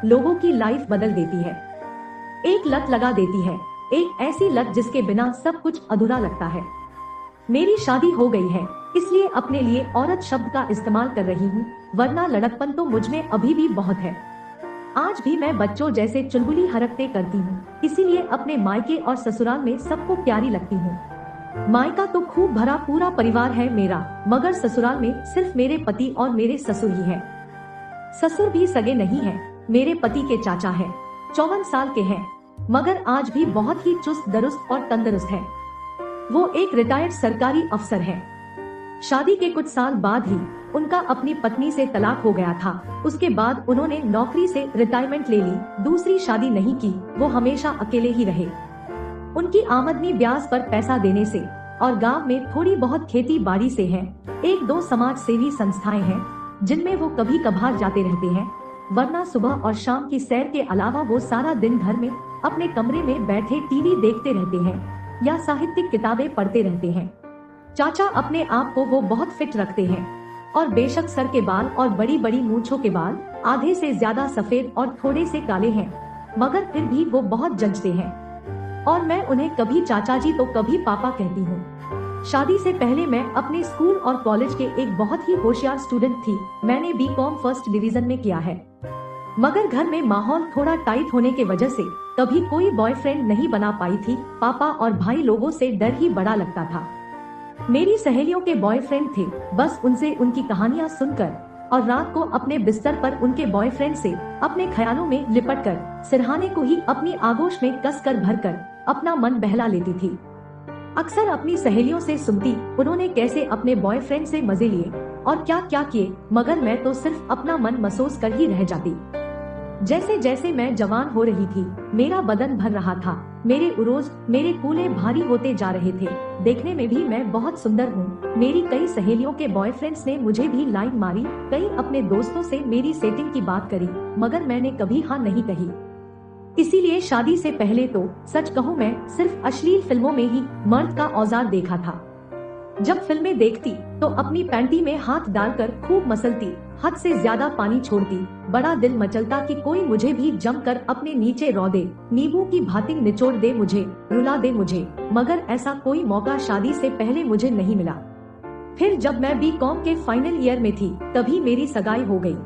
लोगों की लाइफ बदल देती है। एक लत लगा देती है, एक ऐसी लत जिसके बिना सब कुछ अधूरा लगता है। मेरी शादी हो गई है, इसलिए अपने लिए औरत शब्द का इस्तेमाल कर रही हूँ, वरना लड़कपन तो मुझ में अभी भी बहुत है। आज भी मैं बच्चों जैसे चुलबुली हरकतें करती हूँ, इसीलिए अपने मायके और ससुराल में सबको प्यारी लगती हूँ। मायका तो खूब भरा पूरा परिवार है मेरा, मगर ससुराल में सिर्फ मेरे पति और मेरे ससुर ही है। ससुर भी सगे नहीं है, मेरे पति के चाचा है, 54 साल के हैं, मगर आज भी बहुत ही चुस्त दुरुस्त और तंदुरुस्त है। वो एक रिटायर्ड सरकारी अफसर है। शादी के कुछ साल बाद ही उनका अपनी पत्नी से तलाक हो गया था। उसके बाद उन्होंने नौकरी से रिटायरमेंट ले ली, दूसरी शादी नहीं की, वो हमेशा अकेले ही रहे। उनकी आमदनी ब्याज पर पैसा देने से और गांव में थोड़ी बहुत खेती बाड़ी से है। एक दो समाज सेवी संस्थाएं हैं जिनमें वो कभी कभार जाते रहते हैं, वरना सुबह और शाम की सैर के अलावा वो सारा दिन घर में अपने कमरे में बैठे टीवी देखते रहते हैं या साहित्यिक किताबें पढ़ते रहते हैं। चाचा अपने आप को वो बहुत फिट रखते हैं और बेशक सर के बाल और बड़ी बड़ी मूंछों के बाल आधे से ज्यादा सफेद और थोड़े से काले हैं, मगर फिर भी वो बहुत जचते हैं और मैं उन्हें कभी चाचा जी तो कभी पापा कहती हूँ। शादी से पहले मैं अपने स्कूल और कॉलेज के एक बहुत ही होशियार स्टूडेंट थी। मैंने बीकॉम फर्स्ट डिवीजन में किया है, मगर घर में माहौल थोड़ा टाइट होने के वजह से कभी कोई बॉयफ्रेंड नहीं बना पाई थी। पापा और भाई लोगों से डर ही बड़ा लगता था। मेरी सहेलियों के बॉयफ्रेंड थे, बस उनसे उनकी कहानियां सुनकर और रात को अपने बिस्तर पर उनके बॉयफ्रेंड से अपने ख्यालों में लिपटकर सिरहाने को ही अपनी आगोश में कसकर भरकर अपना मन बहला लेती थी। अक्सर अपनी सहेलियों से सुनती उन्होंने कैसे अपने बॉयफ्रेंड से मजे लिए और क्या क्या किए, मगर मैं तो सिर्फ अपना मन महसूस कर ही रह जाती। जैसे जैसे मैं जवान हो रही थी, मेरा बदन भर रहा था, मेरे उरोज मेरे कूल्हे भारी होते जा रहे थे। देखने में भी मैं बहुत सुंदर हूँ। मेरी कई सहेलियों के बॉयफ्रेंड्स ने मुझे भी लाइन मारी, कई अपने दोस्तों से मेरी सेटिंग की बात करी, मगर मैंने कभी हाँ नहीं कही। इसीलिए शादी से पहले तो सच कहूँ मैं सिर्फ अश्लील फिल्मों में ही मर्द का औजार देखा था। जब फिल्में देखती तो अपनी पैंटी में हाथ डालकर खूब मसलती, हद से ज्यादा पानी छोड़ती। बड़ा दिल मचलता कि कोई मुझे भी जमकर अपने नीचे रौ दे, नींबू की भांति निचोड़ दे मुझे, रुला दे मुझे, मगर ऐसा कोई मौका शादी से पहले मुझे नहीं मिला। फिर जब मैं बीकॉम के फाइनल ईयर में थी तभी मेरी सगाई हो गई।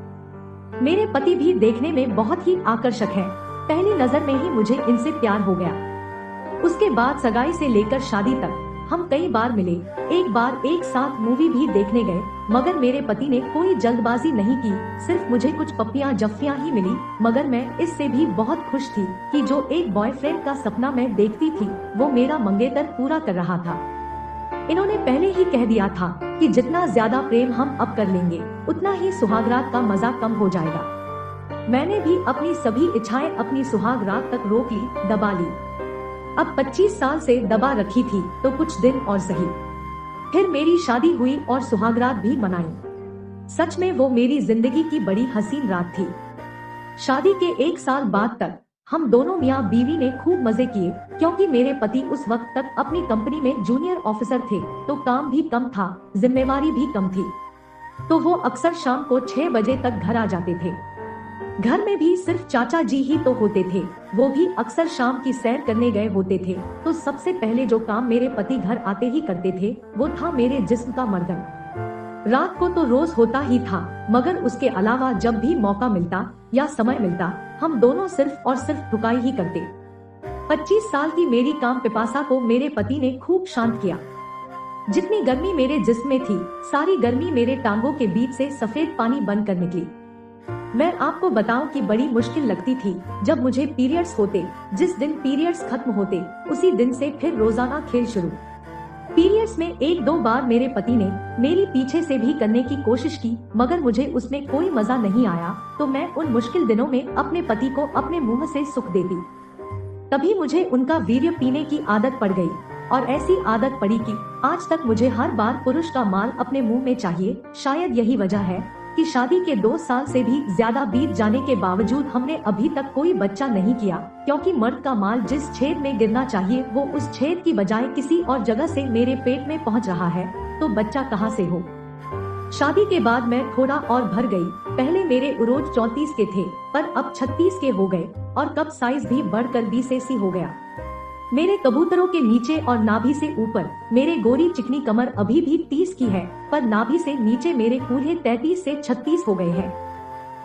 मेरे पति भी देखने में बहुत ही आकर्षक हैं। पहली नजर में ही मुझे इनसे प्यार हो गया। उसके बाद सगाई से लेकर शादी तक हम कई बार मिले, एक बार एक साथ मूवी भी देखने गए, मगर मेरे पति ने कोई जल्दबाजी नहीं की। सिर्फ मुझे कुछ पप्पियां जफ्फियां ही मिली, मगर मैं इससे भी बहुत खुश थी कि जो एक बॉयफ्रेंड का सपना मैं देखती थी वो मेरा मंगेतर पूरा कर रहा था। इन्होंने पहले ही कह दिया था कि जितना ज्यादा प्रेम हम अब कर लेंगे उतना ही सुहागरात का मजा कम हो जाएगा। मैंने भी अपनी सभी इच्छाएं अपनी सुहागरात तक रोक ली, दबा ली। अब 25 साल से दबा रखी थी तो कुछ दिन और सही। फिर मेरी शादी हुई और सुहागरात भी मनाई। सच में वो मेरी जिंदगी की बड़ी हसीन रात थी। शादी के 1 साल बाद तक हम दोनों मियाँ बीवी ने खूब मजे किए, क्योंकि मेरे पति उस वक्त तक अपनी कंपनी में जूनियर ऑफिसर थे, तो काम भी कम था, जिम्मेवारी भी कम थी, तो वो अक्सर शाम को 6 बजे तक घर आ जाते थे। घर में भी सिर्फ चाचा जी ही तो होते थे, वो भी अक्सर शाम की सैर करने गए होते थे। तो सबसे पहले जो काम मेरे पति घर आते ही करते थे वो था मेरे जिस्म का मर्दन। रात को तो रोज होता ही था, मगर उसके अलावा जब भी मौका मिलता या समय मिलता हम दोनों सिर्फ और सिर्फ ठुकाई ही करते। 25 साल की मेरी काम पिपासा को मेरे पति ने खूब शांत किया। जितनी गर्मी मेरे जिस्म में थी, सारी गर्मी मेरे टांगों के बीच से सफेद पानी बनकर निकली। मैं आपको बताऊं कि बड़ी मुश्किल लगती थी जब मुझे पीरियड्स होते। जिस दिन पीरियड्स खत्म होते उसी दिन से फिर रोजाना खेल शुरू। पीरियड्स में 1-2 बार मेरे पति ने मेरी पीछे से भी करने की कोशिश की, मगर मुझे उसमें कोई मजा नहीं आया, तो मैं उन मुश्किल दिनों में अपने पति को अपने मुंह से सुख देती। तभी मुझे उनका वीर्य पीने की आदत पड़ गई, और ऐसी आदत पड़ी कि आज तक मुझे हर बार पुरुष का माल अपने मुंह में चाहिए। शायद यही वजह है कि शादी के 2 साल से भी ज्यादा बीत जाने के बावजूद हमने अभी तक कोई बच्चा नहीं किया, क्योंकि मर्द का माल जिस छेद में गिरना चाहिए वो उस छेद की बजाय किसी और जगह से मेरे पेट में पहुंच रहा है, तो बच्चा कहां से हो। शादी के बाद मैं थोड़ा और भर गई। पहले मेरे उरोज 34 के थे, पर अब 36 के हो गए और कप साइज भी बढ़कर 20 cc हो गया। मेरे कबूतरों के नीचे और नाभि से ऊपर मेरे गोरी चिकनी कमर अभी भी 30 की है, पर नाभि से नीचे मेरे कूल्हे 33 से 36 हो गए हैं।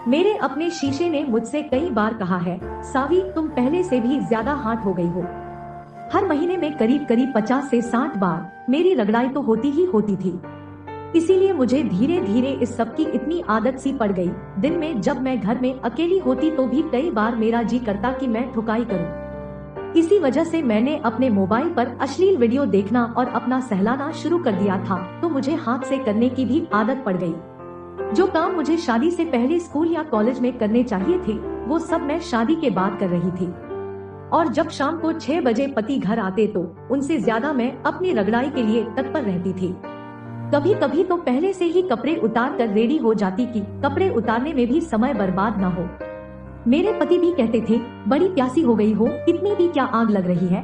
मेरे अपने शीशे ने मुझसे कई बार कहा है, सावी तुम पहले से भी ज्यादा हाट हो गई हो। हर महीने में करीब करीब 50 से 60 बार मेरी रगड़ाई तो होती ही होती थी। इसीलिए मुझे धीरे धीरे इस सब की इतनी आदत सी पड़ गई। दिन में जब मैं घर में अकेली होती तो भी कई बार मेरा जी करता कि मैं ठुकाई करूं। इसी वजह से मैंने अपने मोबाइल पर अश्लील वीडियो देखना और अपना सहलाना शुरू कर दिया था, तो मुझे हाथ से करने की भी आदत पड़ गई। जो काम मुझे शादी से पहले स्कूल या कॉलेज में करने चाहिए थे, वो सब मैं शादी के बाद कर रही थी। और जब शाम को 6 बजे पति घर आते तो उनसे ज्यादा मैं अपनी रगड़ाई के लिए तत्पर रहती थी। कभी कभी तो पहले से ही कपड़े उतार कर रेडी हो जाती कि कपड़े उतारने में भी समय बर्बाद न हो। मेरे पति भी कहते थे, बड़ी प्यासी हो गई हो, इतनी भी क्या आग लग रही है।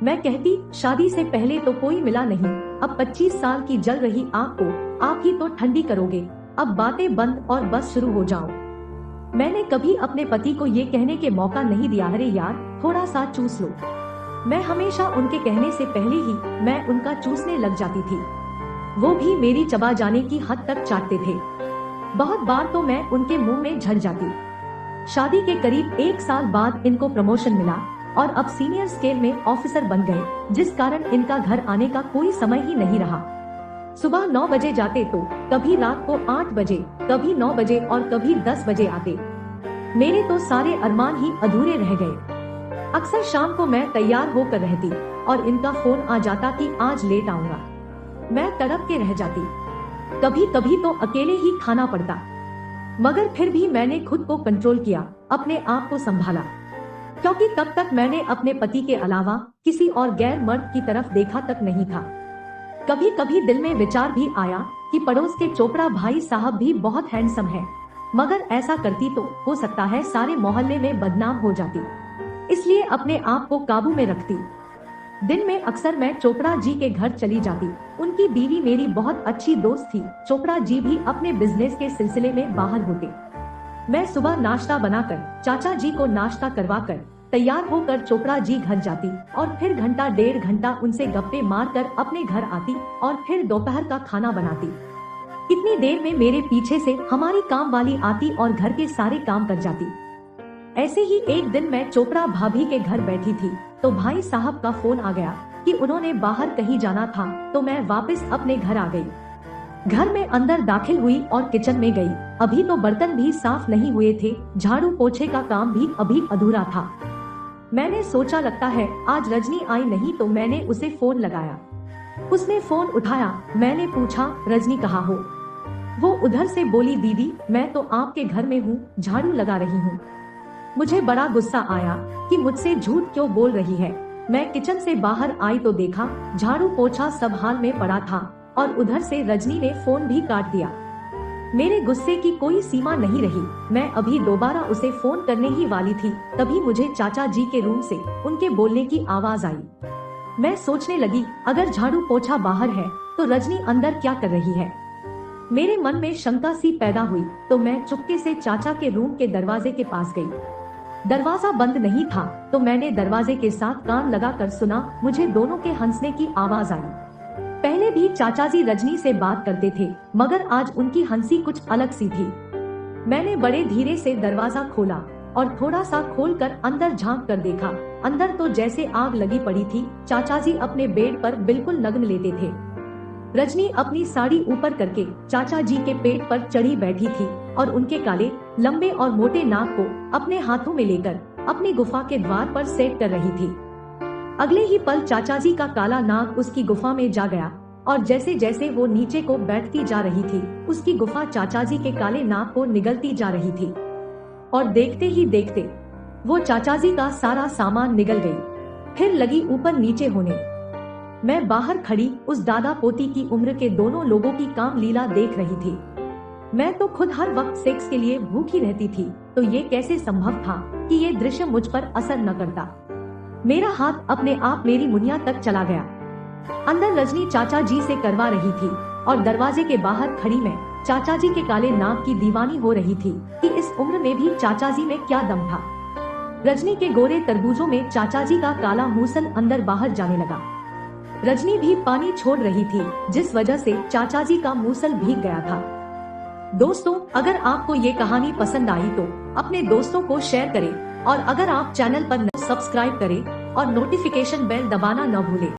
मैं कहती, शादी से पहले तो कोई मिला नहीं, अब 25 साल की जल रही आग को आप ही तो ठंडी करोगे। अब बातें बंद और बस शुरू हो जाओ। मैंने कभी अपने पति को ये कहने के मौका नहीं दिया, अरे यार थोड़ा सा चूस लो। मैं हमेशा उनके कहने से पहले ही मैं उनका चूसने लग जाती थी। वो भी मेरी चबा जाने की हद तक चाटते थे। बहुत बार तो मैं उनके मुंह में झल जाती। शादी के करीब 1 साल बाद इनको प्रमोशन मिला और अब सीनियर स्केल में ऑफिसर बन गए, जिस कारण इनका घर आने का कोई समय ही नहीं रहा। सुबह 9 बजे जाते तो कभी रात को 8 बजे, कभी 9 बजे और कभी 10 बजे आते। मेरे तो सारे अरमान ही अधूरे रह गए। अक्सर शाम को मैं तैयार होकर रहती और इनका फोन आ जाता कि आज लेट आऊंगा। मैं तड़प के रह जाती। कभी कभी तो अकेले ही खाना पड़ता, मगर फिर भी मैंने खुद को कंट्रोल किया, अपने आप को संभाला, क्योंकि तब तक मैंने अपने पति के अलावा किसी और गैर मर्द की तरफ देखा तक नहीं था। कभी कभी दिल में विचार भी आया कि पड़ोस के चोपड़ा भाई साहब भी बहुत हैंडसम है, मगर ऐसा करती तो हो सकता है सारे मोहल्ले में बदनाम हो जाती, इसलिए अपने आप को काबू में रखती। दिन में अक्सर मैं चोपड़ा जी के घर चली जाती। उनकी बीवी मेरी बहुत अच्छी दोस्त थी। चोपड़ा जी भी अपने बिजनेस के सिलसिले में बाहर होते। मैं सुबह नाश्ता बनाकर चाचा जी को नाश्ता करवाकर तैयार होकर चोपड़ा जी घर जाती और फिर घंटा 1.5 घंटा उनसे गप्पे मारकर अपने घर आती और फिर दोपहर का खाना बनाती। इतनी देर में मेरे पीछे से हमारी काम वाली आती और घर के सारे काम कर जाती। ऐसे ही एक दिन मैं चोपड़ा भाभी के घर बैठी थी तो भाई साहब का फोन आ गया कि उन्होंने बाहर कहीं जाना था, तो मैं वापस अपने घर आ गई। घर में अंदर दाखिल हुई और किचन में गई। अभी तो बर्तन भी साफ नहीं हुए थे, झाड़ू पोछे का काम भी अभी अधूरा था। मैंने सोचा लगता है आज रजनी आई नहीं, तो मैंने उसे फोन लगाया। उसने फोन उठाया। मैंने पूछा, रजनी कहाँ हो? वो उधर से बोली, दीदी मैं तो आपके घर में हूँ, झाड़ू लगा रही हूँ। मुझे बड़ा गुस्सा आया कि मुझसे झूठ क्यों बोल रही है। मैं किचन से बाहर आई तो देखा झाड़ू पोछा सब हाल में पड़ा था और उधर से रजनी ने फोन भी काट दिया। मेरे गुस्से की कोई सीमा नहीं रही। मैं अभी दोबारा उसे फोन करने ही वाली थी, तभी मुझे चाचा जी के रूम से उनके बोलने की आवाज आई। मैं सोचने लगी, अगर झाड़ू पोछा बाहर है तो रजनी अंदर क्या कर रही है। मेरे मन में शंका सी पैदा हुई तो मैं चुपके से चाचा के रूम के दरवाजे के पास गई। दरवाजा बंद नहीं था तो मैंने दरवाजे के साथ कान लगाकर सुना। मुझे दोनों के हंसने की आवाज आई। पहले भी चाचा जी रजनी से बात करते थे, मगर आज उनकी हंसी कुछ अलग सी थी। मैंने बड़े धीरे से दरवाजा खोला और थोड़ा सा खोलकर अंदर झांक कर देखा। अंदर तो जैसे आग लगी पड़ी थी। चाचा जी अपने बेड पर बिल्कुल नग्न लेटे थे। रजनी अपनी साड़ी ऊपर करके चाचा जी के पेट पर चढ़ी बैठी थी और उनके काले लंबे और मोटे नाक को अपने हाथों में लेकर अपनी गुफा के द्वार पर सेट कर रही थी। अगले ही पल चाचा जी का काला नाक उसकी गुफा में जा गया और जैसे जैसे वो नीचे को बैठती जा रही थी, उसकी गुफा चाचा जी के काले नाक को निगलती जा रही थी। और देखते ही देखते वो चाचा जी का सारा सामान निगल गई। फिर लगी ऊपर नीचे होने। मैं बाहर खड़ी उस दादा पोती की उम्र के दोनों लोगों की काम लीला देख रही थी। मैं तो खुद हर वक्त सेक्स के लिए भूखी रहती थी, तो ये कैसे संभव था कि ये दृश्य मुझ पर असर न करता। मेरा हाथ अपने आप मेरी मुनिया तक चला गया। अंदर रजनी चाचा जी से करवा रही थी। और दरवाजे के बाहर खड़ी मैं चाचा जी के काले नाक की दीवानी हो रही थी कि इस उम्र में भी चाचा जी में क्या दम था। रजनी के गोरे तरबूजों में चाचा जी का काला मूसल अंदर बाहर जाने लगा। रजनी भी पानी छोड़ रही थी, जिस वजह से चाचा जी का मूसल भीग गया था। दोस्तों, अगर आपको ये कहानी पसंद आई तो अपने दोस्तों को शेयर करें और अगर आप चैनल पर सब्सक्राइब करें और नोटिफिकेशन बेल दबाना न भूलें।